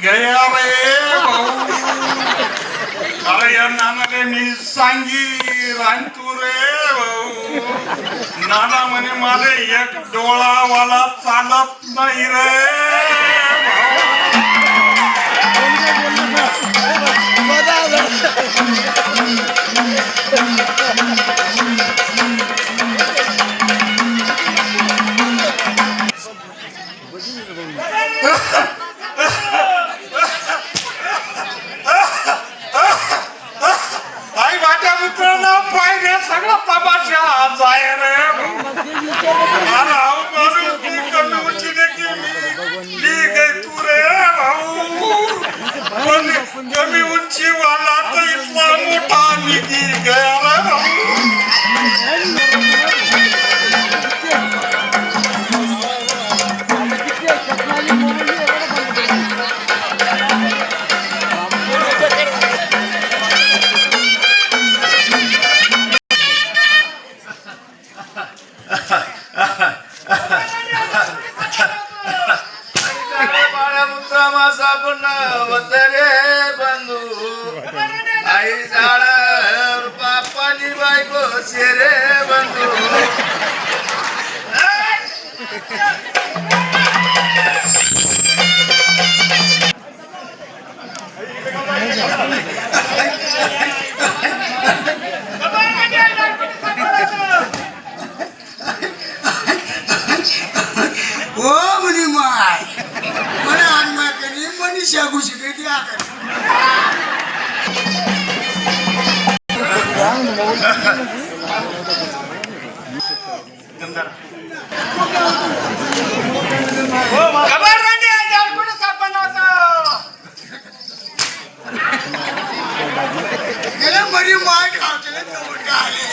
गया रे भाऊ. अरे या नानाने मी सांगी रांतू रे भाऊ. नाना म्हणे मला एक डोळावाला चालत नाही रे आई माझ्या मित्रांना पाहिजे सगळं तमाशा जाय रे कमी उंची देखील मी गई तू रे भाऊ. कमी उंची वाला तर इतका मोठा निघी गया रे भाऊ. बंधू आई झाड बापानी बायको शेरे बंधू. ओ मुली माय मला अन्मा करी मनीषा घुशी गई आकर खबर म्हणजे जारकुट सापडला होता. गेल्या मरी माय खावतेले चवट आले.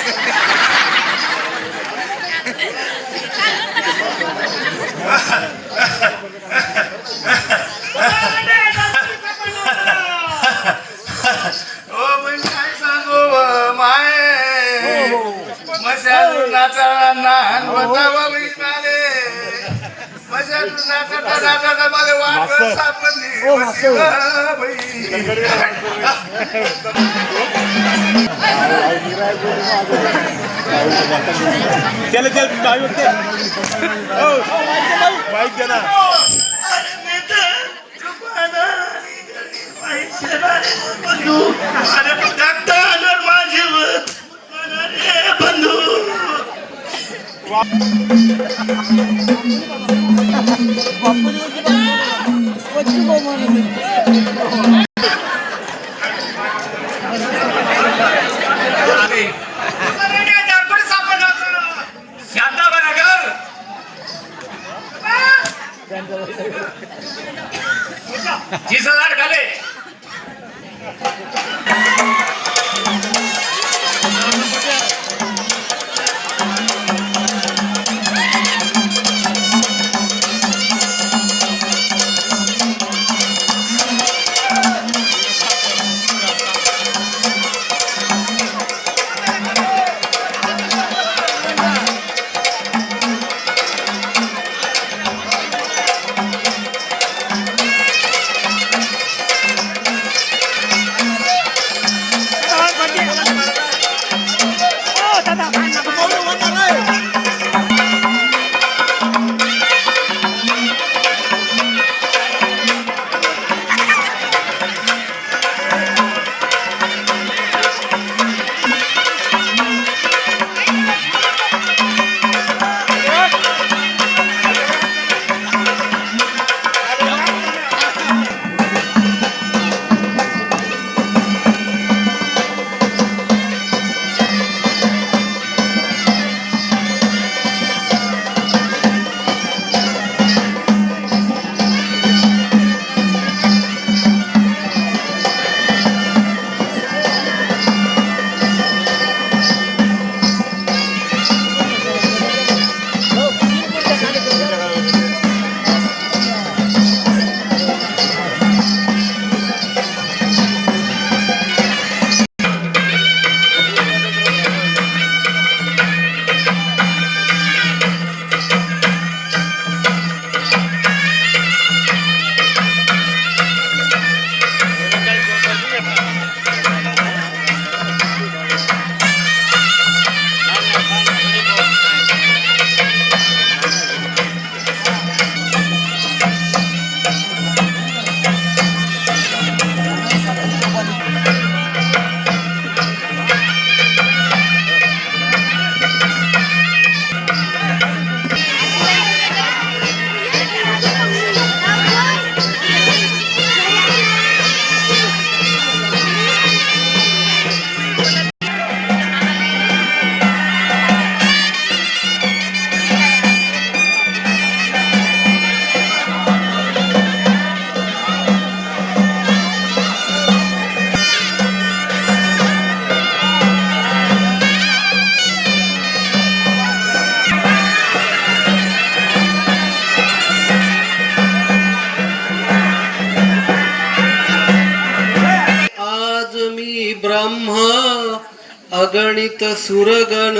अगणित सुरगण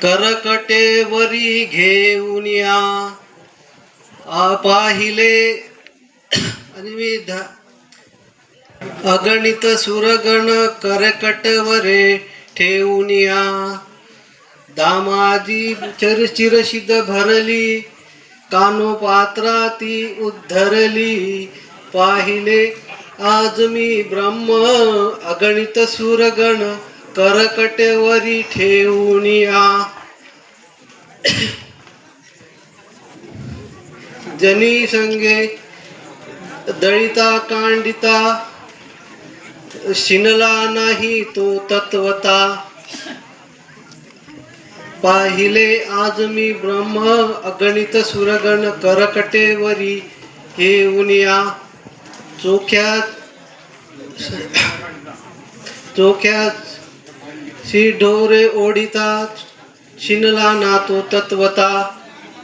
करकटेवरी घेऊन या पाहिले अगणित सुरगण करकटवरे ठेवून या दामाजी चिरशिद भरली कानोपात्राती उद्धरली पाहिले आज मी ब्रह्म अगणित सुरगण करकटेवरी ठेवून या जनी संगे दळिता कांडिता शिनला नाही तो तत्वता पाहिले आज मी ब्रह्म अगणित सुरगण करकटेवरी घेऊन या चोख्यात शी ढोरे ओढितात शिनला ना तो तत्वता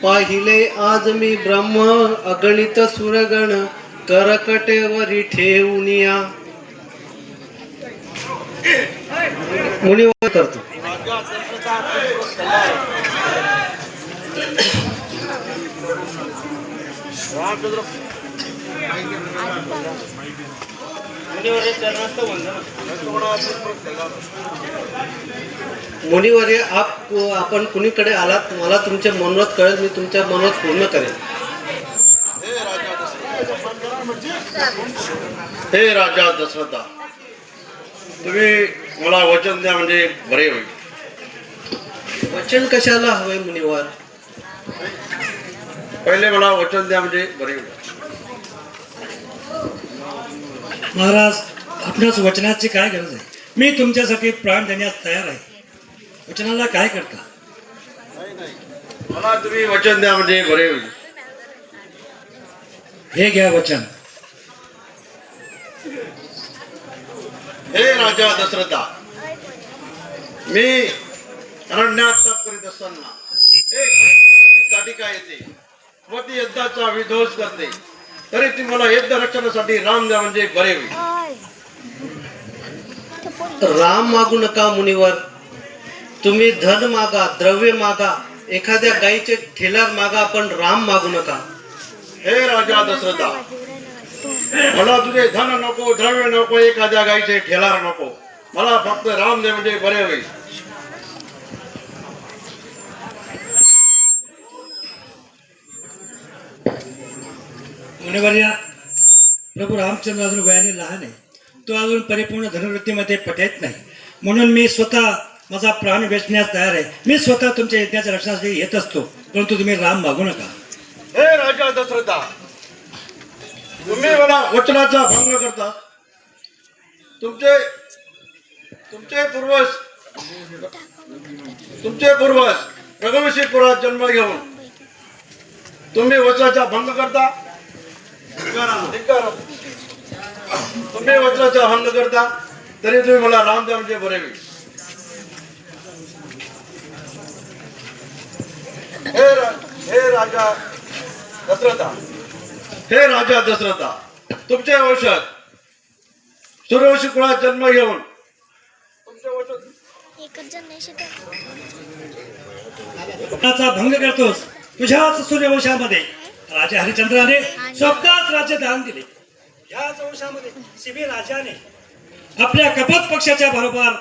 पाहिले आज मी ब्रह्म अगणित सुरगण करकटेवरी ठेवून या मुनिवर करतो मुनिवर्य आपण कुणीकडे आलात मला तुमचे मनोरथ कळेल मी तुमच्या मनोरथ पूर्ण करेन हे राजा दशरथा तुम्ही मला वचन द्या म्हणजे बरे होईल वचन कशाला हवे मुनिवर पहिले मला वचन द्या म्हणजे बरे होईल महाराज आपणास वचनाची काय गरज आहे मी तुमच्यासाठी प्राण देण्यास तयार आहे वचनाला काय करता मला तुम्ही वचन द्या म्हणजे बरे होईल हे घ्या वचन हे राजा दशरथा मी अरण्यात तप करीत असताना एक ताटिका येते व ती युद्धाचा विध्वंस करते तरी ती मला युद्ध रक्षणासाठी राम द्या म्हणजे बरे होईल राम मागू नका मुनिवर तुम्ही धन मागा द्रव्य मागा एखाद्या गायीचे ठेलार मागा पण राम मागू नका हे राजा दशरथा मला तुझे धन नको द्रव्य नको एखाद्या गायीचे ठेलार नको मला फक्त राम दे म्हणजे बरे होईल मुनिवर्या प्रभू रामचंद्र अजून वयाने लहान आहे तो अजून परिपूर्ण धनुवृत्तीमध्ये पटत नाही म्हणून मी स्वतः माझा प्राण वेचण्यास तयार आहे मी स्वतः तुमच्या यज्ञाच्या रक्षणासाठी येत असतो परंतु तुम्ही राम मागू नका हे राजा दशरथा तुम्ही मला वचनाचा भंग करता तुमचे पूर्वज रघुवंशीपुरात जन्म घेऊन तुम्ही वचनाचा भंग करता तुम्ही वचनाचा भंग करता तरी तुम्ही मला राम द्या म्हणजे बरे होईल हे राजा दशरथा तुमचे वंशज सूर्यवंशी कुळात जन्म घेऊन तुमचे वचनाचा भंग करतोस तुझ्याच सूर्यवंशामध्ये राजा हरिश्चंद्राने स्वतःच राज्य दान दिले याच वंशामध्ये शिबी राजाने आपल्या कपत पक्षाच्या बरोबर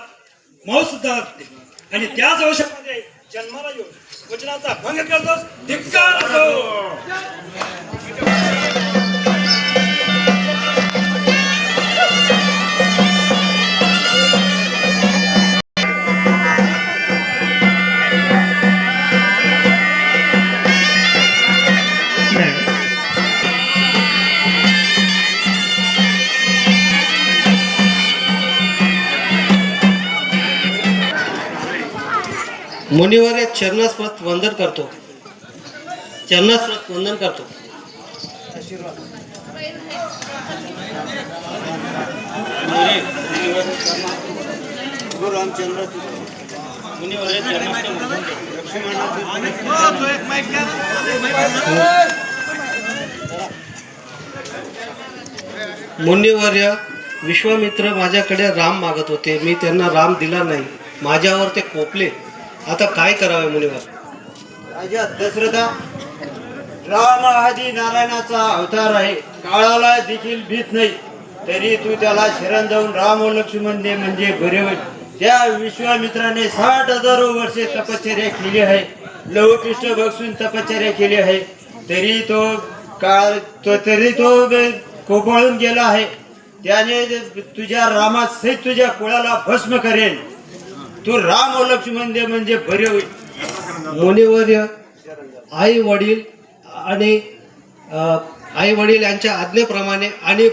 मौज सुद्धा दिली आणि त्याच वंशामध्ये जन्माला येऊन वचनाचा भंग करतोस धिक्कार असो. मुनिवर एक चरणास्पद वंदन करतो वंदन करतो मुनिवर्य विश्वामित्र माझ्याकडे राम मागत होते मी त्यांना राम दिला नाही माझ्यावर ते कोपले. आता काय करावे मुनिवर? राजा दशरथा, राम आदी नारायणाचा अवतार आहे. काळाला देखील भीत नाही, तरी तू त्याला शरण जाऊन राम व लक्ष्मण दे म्हणजे बरे होईल. त्या विश्वामित्राने 60,000 वर्षे तपश्चर्या केली आहे, लवपिष्ट बसून तपश्चर्या केली आहे, तरी तो कोपळून गेला आहे. त्याने तुझ्या रामासहित तुझ्या कुळाला भस्म करेल. तू राम व लक्ष्मण दे म्हणजे बरे होईल. मुनिवर्य, आई वडील यांच्या आज्ञेप्रमाणे आणि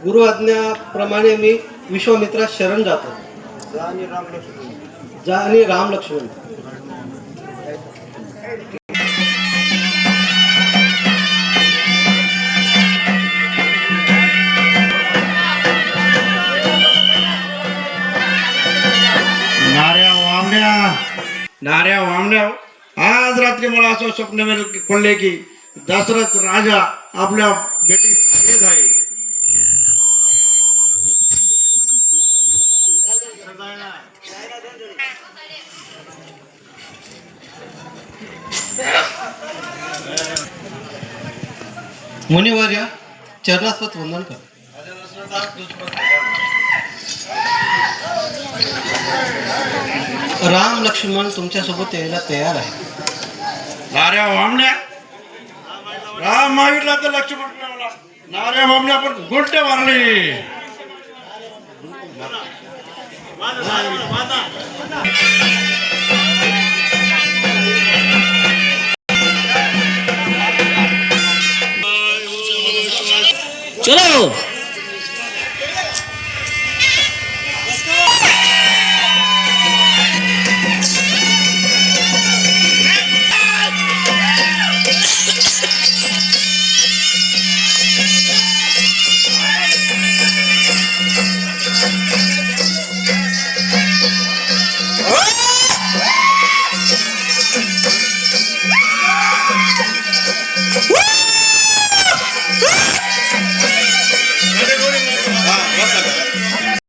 गुरु आज्ञाप्रमाणे मी विश्वामित्रास शरण जातो. जा आणि राम लक्ष्मण. नाऱ्या वामण्या, आज रात्री मला असं स्वप्न पडले की दशरथ राजा आपल्या बेटी समेत आहे. मुनिवर्य, चरणास्पद वंदन कर. राम लक्ष्मण तुमच्यासोबत यायला तयार आहे. नाऱ्या वामण्या, राम मागितला तर लक्ष्मण मिळाला. नाऱ्या वामण्या पण गोष्ट मारली. चलो.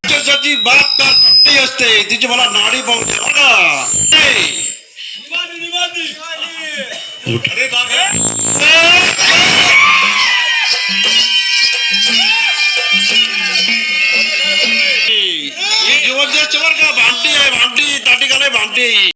त्याची बात का असते, तिची मला नाडी पाहते बघा. जीवन का भांडी आहे, भांडी ताटिकाला भांडी.